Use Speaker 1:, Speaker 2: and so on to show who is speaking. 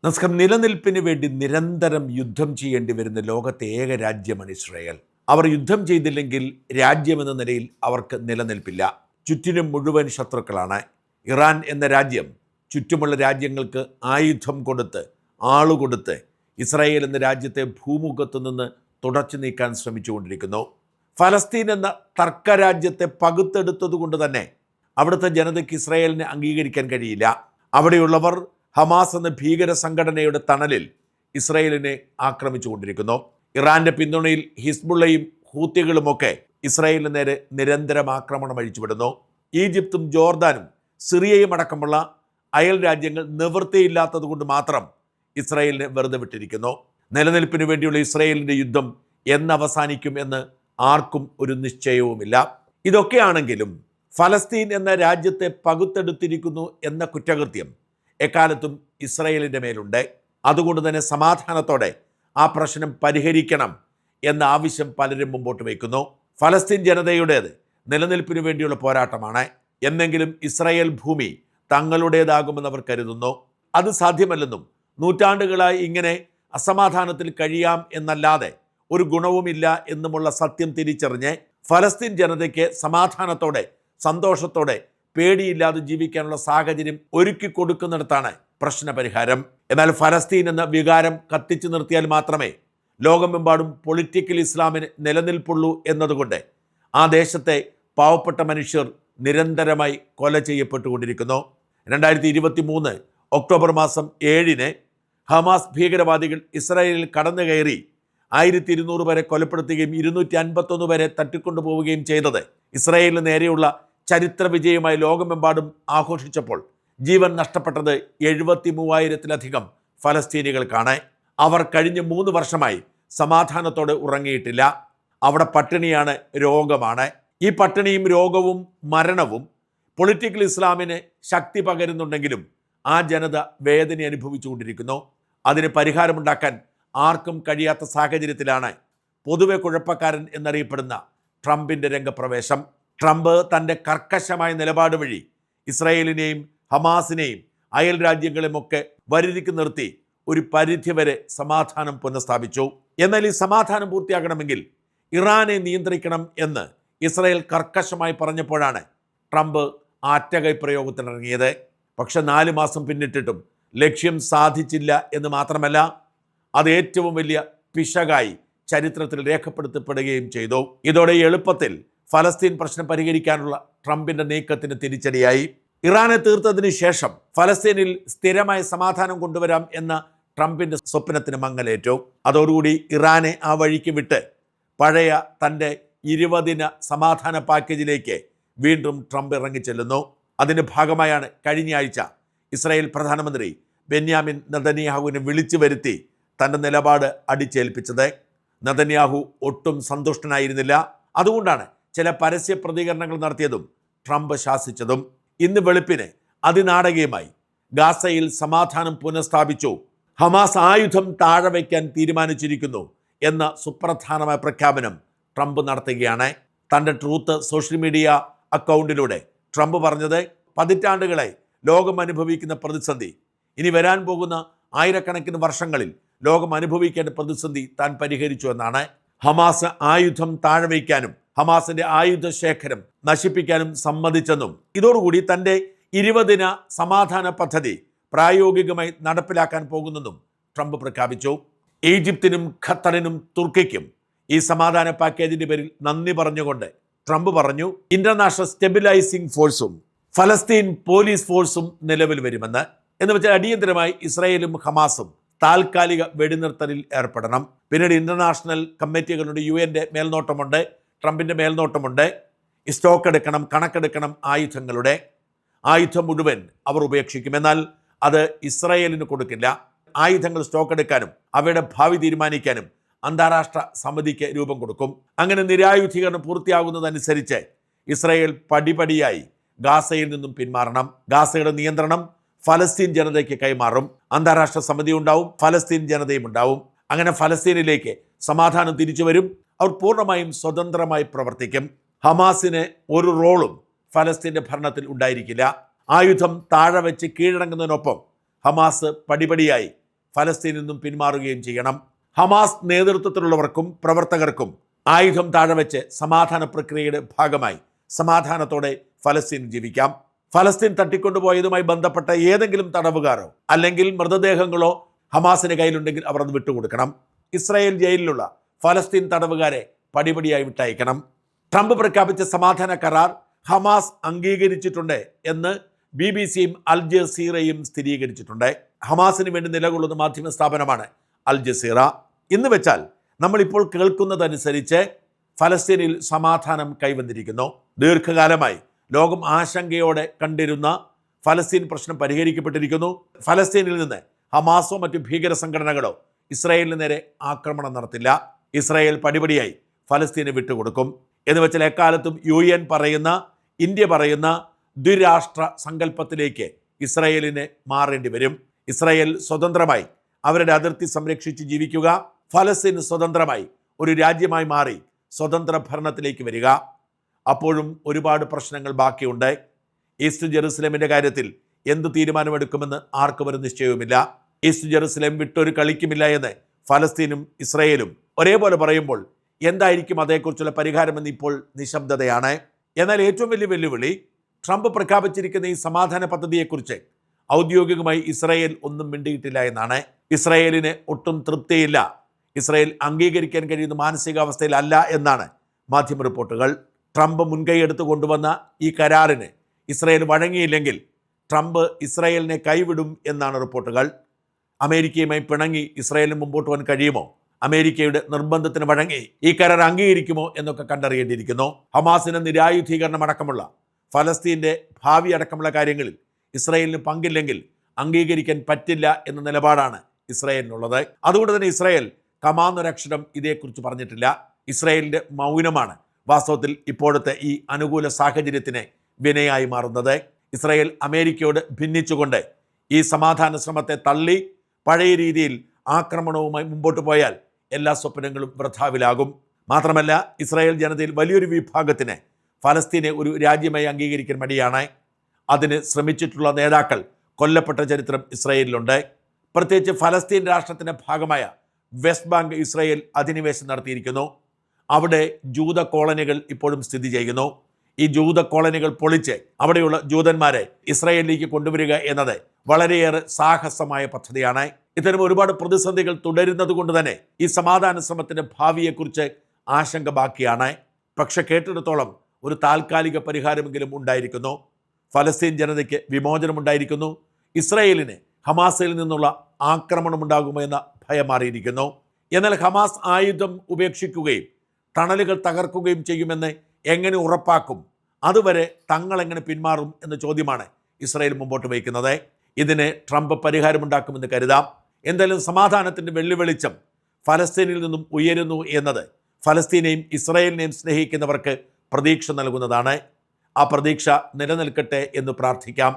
Speaker 1: നമസ്കാരം. നിലനിൽപ്പിന് വേണ്ടി നിരന്തരം യുദ്ധം ചെയ്യേണ്ടി വരുന്ന ലോകത്തെ ഏക രാജ്യമാണ് ഇസ്രായേൽ. അവർ യുദ്ധം ചെയ്തില്ലെങ്കിൽ രാജ്യമെന്ന നിലയിൽ അവർക്ക് നിലനിൽപ്പില്ല. ചുറ്റിനും മുഴുവൻ ശത്രുക്കളാണ്. ഇറാൻ എന്ന രാജ്യം ചുറ്റുമുള്ള രാജ്യങ്ങൾക്ക് ആയുധം കൊടുത്ത് ആളുകൊടുത്ത് ഇസ്രായേൽ എന്ന രാജ്യത്തെ ഭൂമുഖത്തു നിന്ന് തുടച്ചു നീക്കാൻ ശ്രമിച്ചുകൊണ്ടിരിക്കുന്നു. ഫലസ്തീൻ എന്ന തർക്കരാജ്യത്തെ പകുത്തെടുത്തതുകൊണ്ട് തന്നെ അവിടുത്തെ ജനതയ്ക്ക് ഇസ്രായേലിനെ അംഗീകരിക്കാൻ കഴിയില്ല. അവിടെയുള്ളവർ ഹമാസ് എന്ന ഭീകര സംഘടനയുടെ തണലിൽ ഇസ്രായേലിനെ ആക്രമിച്ചുകൊണ്ടിരിക്കുന്നു. ഇറാന്റെ പിന്തുണയിൽ ഹിസ്ബുള്ളയും ഹൂത്തികളുമൊക്കെ ഇസ്രായേലിന് നേരെ നിരന്തരം ആക്രമണം അഴിച്ചുവിടുന്നു. ഈജിപ്തും ജോർദാനും സിറിയയും അടക്കമുള്ള അയൽ രാജ്യങ്ങൾ നിവൃത്തിയില്ലാത്തത് കൊണ്ട് മാത്രം ഇസ്രായേലിനെ വെറുതെ വിട്ടിരിക്കുന്നു. നിലനിൽപ്പിന് വേണ്ടിയുള്ള ഇസ്രായേലിൻ്റെ യുദ്ധം എന്നവസാനിക്കും എന്ന് ആർക്കും ഒരു നിശ്ചയവുമില്ല. ഇതൊക്കെയാണെങ്കിലും ഫലസ്തീൻ എന്ന രാജ്യത്തെ പകുത്തെടുത്തിരിക്കുന്നു എന്ന കുറ്റകൃത്യം എക്കാലത്തും ഇസ്രായേലിൻ്റെ മേലുണ്ട്. അതുകൊണ്ട് തന്നെ സമാധാനത്തോടെ ആ പ്രശ്നം പരിഹരിക്കണം എന്ന ആവശ്യം പലരും മുമ്പോട്ട് വയ്ക്കുന്നു. ഫലസ്തീൻ ജനതയുടേത് നിലനിൽപ്പിന് വേണ്ടിയുള്ള പോരാട്ടമാണ്. എന്നെങ്കിലും ഇസ്രായേൽ ഭൂമി തങ്ങളുടേതാകുമെന്ന് അവർ കരുതുന്നു. അത് സാധ്യമല്ലെന്നും നൂറ്റാണ്ടുകളായി ഇങ്ങനെ അസമാധാനത്തിൽ കഴിയാം എന്നല്ലാതെ ഒരു ഗുണവുമില്ല എന്നുമുള്ള സത്യം തിരിച്ചറിഞ്ഞ് ഫലസ്തീൻ ജനതയ്ക്ക് സമാധാനത്തോടെ സന്തോഷത്തോടെ പേടിയില്ലാതെ ജീവിക്കാനുള്ള സാഹചര്യം ഒരുക്കി കൊടുക്കുന്നിടത്താണ് പ്രശ്നപരിഹാരം. എന്നാൽ ഫലസ്തീൻ എന്ന വികാരം കത്തിച്ചു നിർത്തിയാൽ മാത്രമേ ലോകമെമ്പാടും പൊളിറ്റിക്കൽ ഇസ്ലാമിന് നിലനിൽപ്പുള്ളൂ എന്നതുകൊണ്ട് ആ ദേശത്തെ പാവപ്പെട്ട മനുഷ്യർ നിരന്തരമായി കൊല ചെയ്യപ്പെട്ടുകൊണ്ടിരിക്കുന്നു. 2023 ഒക്ടോബർ മാസം 7 ഹമാസ് ഭീകരവാദികൾ ഇസ്രായേലിൽ കടന്നു കയറി 1200 പേരെ കൊലപ്പെടുത്തുകയും 251 പേരെ തട്ടിക്കൊണ്ടുപോവുകയും ചെയ്തത് ഇസ്രായേലിന് നേരെയുള്ള ചരിത്ര വിജയമായി ലോകമെമ്പാടും ആഘോഷിച്ചപ്പോൾ ജീവൻ നഷ്ടപ്പെട്ടത് 73,000-ലധികം ഫലസ്തീനികൾക്കാണ്. അവർ കഴിഞ്ഞ 3 വർഷമായി സമാധാനത്തോടെ ഉറങ്ങിയിട്ടില്ല. അവിടെ പട്ടിണിയാണ്, രോഗമാണ്. ഈ പട്ടിണിയും രോഗവും മരണവും പൊളിറ്റിക്കൽ ഇസ്ലാമിന് ശക്തി പകരുന്നുണ്ടെങ്കിലും ആ ജനത വേദന അനുഭവിച്ചുകൊണ്ടിരിക്കുന്നു. അതിന് പരിഹാരമുണ്ടാക്കാൻ ആർക്കും കഴിയാത്ത സാഹചര്യത്തിലാണ് പൊതുവെ കുഴപ്പക്കാരൻ എന്നറിയപ്പെടുന്ന ട്രംപിൻ്റെ രംഗപ്രവേശം. ട്രംപ് തൻ്റെ കർക്കശമായ നിലപാട് വഴി ഇസ്രായേലിനെയും ഹമാസിനെയും അയൽ രാജ്യങ്ങളുമൊക്കെ വരുതിക്ക് നിർത്തി ഒരു പരിധിവരെ സമാധാനം പുനഃസ്ഥാപിച്ചു. എന്നാൽ ഈ സമാധാനം പൂർത്തിയാകണമെങ്കിൽ ഇറാനെ നിയന്ത്രിക്കണം എന്ന് ഇസ്രായേൽ കർക്കശമായി പറഞ്ഞപ്പോഴാണ് ട്രംപ് ആറ്റകൈ പ്രയോഗത്തിനിറങ്ങിയത്. പക്ഷെ 4 മാസം പിന്നിട്ടിട്ടും ലക്ഷ്യം സാധിച്ചില്ല എന്ന് മാത്രമല്ല, അത് ഏറ്റവും വലിയ പിശകായി ചരിത്രത്തിൽ രേഖപ്പെടുത്തപ്പെടുകയും ചെയ്തു. ഇതോടെ എളുപ്പത്തിൽ ഫലസ്തീൻ പ്രശ്നം പരിഹരിക്കാനുള്ള ട്രംപിൻ്റെ നീക്കത്തിന് തിരിച്ചടിയായി. ഇറാനെ തീർത്തതിന് ശേഷം ഫലസ്തീനിൽ സ്ഥിരമായ സമാധാനം കൊണ്ടുവരാം എന്ന ട്രംപിൻ്റെ സ്വപ്നത്തിന് മങ്ങലേറ്റു. അതോടുകൂടി ഇറാനെ ആ വഴിക്ക് വിട്ട് പഴയ തൻ്റെ 20 ദിന സമാധാന പാക്കേജിലേക്ക് വീണ്ടും ട്രംപ് ഇറങ്ങിച്ചെല്ലുന്നു. അതിൻ്റെ ഭാഗമായാണ് കഴിഞ്ഞ ആഴ്ച ഇസ്രായേൽ പ്രധാനമന്ത്രി ബെന്യാമിൻ നെതന്യാഹുവിനെ വിളിച്ചു വരുത്തി തൻ്റെ നിലപാട് അടിച്ചേൽപ്പിച്ചത്. നെതന്യാഹു ഒട്ടും സന്തുഷ്ടനായിരുന്നില്ല. അതുകൊണ്ടാണ് ചില പരസ്യ പ്രതികരണങ്ങൾ നടത്തിയതും ട്രംപ് ശാസിച്ചതും. ഇന്ന് വെളുപ്പിന് അതിനാടകീയമായി ഗാസയിൽ സമാധാനം പുനഃസ്ഥാപിച്ചു, ഹമാസ് ആയുധം താഴെ വയ്ക്കാൻ തീരുമാനിച്ചിരിക്കുന്നു എന്ന സുപ്രധാനമായ പ്രഖ്യാപനം ട്രംപ് നടത്തുകയാണ്. തൻ്റെ ട്രൂത്ത് സോഷ്യൽ മീഡിയ അക്കൗണ്ടിലൂടെ ട്രംപ് പറഞ്ഞത്, പതിറ്റാണ്ടുകളായി ലോകം അനുഭവിക്കുന്ന പ്രതിസന്ധി, ഇനി വരാൻ പോകുന്ന ആയിരക്കണക്കിന് വർഷങ്ങളിൽ ലോകം അനുഭവിക്കേണ്ട പ്രതിസന്ധി താൻ പരിഹരിച്ചു എന്നാണ്. ഹമാസ് ആയുധം താഴെ വയ്ക്കാനും ഹമാസിന്റെ ആയുധ ശേഖരം നശിപ്പിക്കാനും സമ്മതിച്ചെന്നും ഇതോടുകൂടി തൻ്റെ 20 ദിന സമാധാന പദ്ധതി പ്രായോഗികമായി നടപ്പിലാക്കാൻ പോകുന്നെന്നും ട്രംപ് പ്രഖ്യാപിച്ചു. ഈജിപ്തിനും ഖത്തറിനും തുർക്കിക്കും ഈ സമാധാന പാക്കേജിന്റെ പേരിൽ നന്ദി പറഞ്ഞുകൊണ്ട് ട്രംപ് പറഞ്ഞു, ഇന്റർനാഷണൽ സ്റ്റെബിലൈസിംഗ് ഫോഴ്സും ഫലസ്തീൻ പോലീസ് ഫോഴ്സും നിലവിൽ വരുമെന്ന്. എന്ന് വെച്ചാൽ അടിയന്തരമായി ഇസ്രായേലും ഹമാസും താൽക്കാലിക വെടിനിർത്തലിൽ ഏർപ്പെടണം. പിന്നീട് ഇന്റർനാഷണൽ കമ്മിറ്റികളുണ്ട്, UN മേൽനോട്ടമുണ്ട്, ട്രംപിൻ്റെ മേൽനോട്ടമുണ്ട്. ഈ സ്റ്റോക്ക് എടുക്കണം, കണക്കെടുക്കണം. ആയുധം മുഴുവൻ അവർ ഉപേക്ഷിക്കും. എന്നാൽ അത് ഇസ്രായേലിന് കൊടുക്കില്ല. ആയുധങ്ങൾ സ്റ്റോക്ക് എടുക്കാനും അവയുടെ ഭാവി തീരുമാനിക്കാനും അന്താരാഷ്ട്ര സമിതിക്ക് രൂപം കൊടുക്കും. അങ്ങനെ നിരായുധീകരണം പൂർത്തിയാകുന്നതനുസരിച്ച് ഇസ്രായേൽ പടിപടിയായി ഗാസയിൽ നിന്നും പിന്മാറണം. ഗാസയുടെ നിയന്ത്രണം ഫലസ്തീൻ ജനതയ്ക്ക് കൈമാറും. അന്താരാഷ്ട്ര സമിതി ഉണ്ടാവും, ഫലസ്തീൻ ജനതയും ഉണ്ടാവും. അങ്ങനെ ഫലസ്തീനിലേക്ക് സമാധാനം തിരിച്ചു വരും. അവർ പൂർണ്ണമായും സ്വതന്ത്രമായി പ്രവർത്തിക്കും. ഹമാസിന് ഒരു റോളും ഫലസ്തീൻ്റെ ഭരണത്തിൽ ഉണ്ടായിരിക്കില്ല. ആയുധം താഴെ വെച്ച് കീഴടങ്ങുന്നതിനൊപ്പം ഹമാസ് പടിപടിയായി ഫലസ്തീനിൽ നിന്നും പിന്മാറുകയും ചെയ്യണം. ഹമാസ് നേതൃത്വത്തിലുള്ളവർക്കും പ്രവർത്തകർക്കും ആയുധം താഴെ വെച്ച് സമാധാന പ്രക്രിയയുടെ ഭാഗമായി സമാധാനത്തോടെ ഫലസ്തീൻ ജീവിക്കാം. ഫലസ്തീൻ തട്ടിക്കൊണ്ടുപോയതുമായി ബന്ധപ്പെട്ട ഏതെങ്കിലും തടവുകാരോ അല്ലെങ്കിൽ മൃതദേഹങ്ങളോ ഹമാസിന്റെ കയ്യിലുണ്ടെങ്കിൽ അവർ അത് വിട്ടുകൊടുക്കണം. ഇസ്രായേൽ ജയിലിലുള്ള ഫലസ്തീൻ തടവുകാരെ പടിപടിയായി വിട്ടയക്കണം. ട്രംപ് പ്രഖ്യാപിച്ച സമാധാന കരാർ ഹമാസ് അംഗീകരിച്ചിട്ടുണ്ട് എന്ന് BBC-യും അൽ ജസീറയും സ്ഥിരീകരിച്ചിട്ടുണ്ട്. ഹമാസിന് വേണ്ടി നിലകൊള്ളുന്ന മാധ്യമ സ്ഥാപനമാണ് അൽ ജസീറ. ഇന്ന് വെച്ചാൽ നമ്മളിപ്പോൾ കേൾക്കുന്നതനുസരിച്ച് ഫലസ്തീനിൽ സമാധാനം കൈവന്നിരിക്കുന്നു. ദീർഘകാലമായി ലോകം ആശങ്കയോടെ കണ്ടിരുന്ന ഫലസ്തീൻ പ്രശ്നം പരിഹരിക്കപ്പെട്ടിരിക്കുന്നു. ഫലസ്തീനിൽ നിന്ന് ഹമാസോ മറ്റു ഭീകര സംഘടനകളോ ഇസ്രായേലിന് നേരെ ആക്രമണം നടത്തില്ല. ഇസ്രായേൽ പടിപടിയായി ഫലസ്തീനെ വിട്ടുകൊടുക്കും. എന്ന് വെച്ചാൽ എക്കാലത്തും UN പറയുന്ന, ഇന്ത്യ പറയുന്ന ദ്വിരാഷ്ട്ര സങ്കല്പത്തിലേക്ക് ഇസ്രായേലിന് മാറേണ്ടി വരും. ഇസ്രായേൽ സ്വതന്ത്രമായി അവരുടെ അതിർത്തി സംരക്ഷിച്ച് ജീവിക്കുക, ഫലസ്തീൻ സ്വതന്ത്രമായി ഒരു രാജ്യമായി മാറി സ്വതന്ത്ര ഭരണത്തിലേക്ക് വരിക. അപ്പോഴും ഒരുപാട് പ്രശ്നങ്ങൾ ബാക്കിയുണ്ട്. ഈസ്റ്റ് ജെറുസലേമിൻ്റെ കാര്യത്തിൽ എന്ത് തീരുമാനമെടുക്കുമെന്ന് ആർക്കും ഒരു നിശ്ചയവുമില്ല. ഈസ്റ്റ് ജെറുസലേം വിട്ടൊരു കളിക്കുമില്ല എന്ന് ഫലസ്തീനും ഇസ്രായേലും ഒരേപോലെ പറയുമ്പോൾ എന്തായിരിക്കും അതേക്കുറിച്ചുള്ള പരിഹാരമെന്ന് ഇപ്പോൾ നിശബ്ദതയാണ്. എന്നാൽ ഏറ്റവും വലിയ വെല്ലുവിളി ട്രംപ് പ്രഖ്യാപിച്ചിരിക്കുന്ന ഈ സമാധാന പദ്ധതിയെക്കുറിച്ച് ഔദ്യോഗികമായി ഇസ്രായേൽ ഒന്നും മിണ്ടിയിട്ടില്ല എന്നാണ്. ഇസ്രായേലിന് ഒട്ടും തൃപ്തിയില്ല, ഇസ്രായേൽ അംഗീകരിക്കാൻ കഴിയുന്ന മാനസികാവസ്ഥയിലല്ല എന്നാണ് മാധ്യമ റിപ്പോർട്ടുകൾ. ട്രംപ് മുൻകൈയെടുത്ത് കൊണ്ടുവന്ന ഈ കരാറിന് ഇസ്രായേൽ വഴങ്ങിയില്ലെങ്കിൽ ട്രംപ് ഇസ്രായേലിനെ കൈവിടും എന്നാണ് റിപ്പോർട്ടുകൾ. അമേരിക്കയുമായി പിണങ്ങി ഇസ്രായേലിന് മുമ്പോട്ട് പോകാൻ കഴിയുമോ? അമേരിക്കയുടെ നിർബന്ധത്തിന് വഴങ്ങി ഈ കരാർ അംഗീകരിക്കുമോ എന്നൊക്കെ കണ്ടറിയേണ്ടിയിരിക്കുന്നു. ഹമാസിന് നിരായുധീകരണം അടക്കമുള്ള ഫലസ്തീൻ്റെ ഭാവി അടക്കമുള്ള കാര്യങ്ങളിൽ ഇസ്രായേലിന് പങ്കില്ലെങ്കിൽ അംഗീകരിക്കാൻ പറ്റില്ല എന്ന നിലപാടാണ് ഇസ്രായേലിനുള്ളത്. അതുകൊണ്ട് തന്നെ ഇസ്രായേൽ കമാന്നൊരക്ഷരം ഇതേക്കുറിച്ച് പറഞ്ഞിട്ടില്ല. ഇസ്രായേലിൻ്റെ മൗനമാണ് വാസ്തവത്തിൽ ഇപ്പോഴത്തെ ഈ അനുകൂല സാഹചര്യത്തിന് വിനയായി മാറുന്നത്. ഇസ്രായേൽ അമേരിക്കയോട് ഭിന്നിച്ചുകൊണ്ട് ഈ സമാധാന ശ്രമത്തെ തള്ളി പഴയ രീതിയിൽ ആക്രമണവുമായി മുമ്പോട്ട് പോയാൽ എല്ലാ സ്വപ്നങ്ങളും വൃഥാവിലാകും. മാത്രമല്ല, ഇസ്രായേൽ ജനതയിൽ വലിയൊരു വിഭാഗത്തിന് ഫലസ്തീനെ ഒരു രാജ്യമായി അംഗീകരിക്കാൻ മടിയാണ്. അതിന് ശ്രമിച്ചിട്ടുള്ള നേതാക്കൾ കൊല്ലപ്പെട്ട ചരിത്രം ഇസ്രായേലിലുണ്ട്. പ്രത്യേകിച്ച് ഫലസ്തീൻ രാഷ്ട്രത്തിൻ്റെ ഭാഗമായ വെസ്റ്റ് ബാങ്ക് ഇസ്രായേൽ അധിനിവേശം നടത്തിയിരിക്കുന്നു. അവിടെ ജൂത കോളനികൾ ഇപ്പോഴും സ്ഥിതി ചെയ്യുന്നു. ഈ ജൂത കോളനികൾ പൊളിച്ച് അവിടെയുള്ള ജൂതന്മാരെ ഇസ്രായേലിലേക്ക് കൊണ്ടുവരിക എന്നത് വളരെയേറെ സാഹസമായ പദ്ധതിയാണ്. ഇത്തരം ഒരുപാട് പ്രതിസന്ധികൾ തുടരുന്നത് കൊണ്ട് തന്നെ ഈ സമാധാന ശ്രമത്തിൻ്റെ ഭാവിയെക്കുറിച്ച് ആശങ്ക ബാക്കിയാണ്. പക്ഷെ കേട്ടിടത്തോളം ഒരു താൽക്കാലിക പരിഹാരമെങ്കിലും ഉണ്ടായിരിക്കുന്നു. ഫലസ്തീൻ ജനതയ്ക്ക് വിമോചനമുണ്ടായിരിക്കുന്നു. ഇസ്രായേലിന് ഹമാസിൽ നിന്നുള്ള ആക്രമണമുണ്ടാകുമോ എന്ന ഭയം മാറിയിരിക്കുന്നു. എന്നാൽ ഹമാസ് ആയുധം ഉപേക്ഷിക്കുകയും ടണലുകൾ തകർക്കുകയും ചെയ്യുമെന്ന് എങ്ങനെ ഉറപ്പാക്കും? അതുവരെ തങ്ങളെങ്ങനെ പിന്മാറും എന്ന ചോദ്യമാണ് ഇസ്രായേൽ മുമ്പോട്ട് വയ്ക്കുന്നത്. ഇതിന് ട്രംപ് പരിഹാരമുണ്ടാക്കുമെന്ന് കരുതാം. എന്തായാലും സമാധാനത്തിൻ്റെ വെള്ളിവെളിച്ചം ഫലസ്തീനിൽ നിന്നും ഉയരുന്നു എന്നത് ഫലസ്തീനെയും ഇസ്രായേലിനെയും സ്നേഹിക്കുന്നവർക്ക് പ്രതീക്ഷ നൽകുന്നതാണ്. ആ പ്രതീക്ഷ നിലനിൽക്കട്ടെ എന്ന് പ്രാർത്ഥിക്കാം.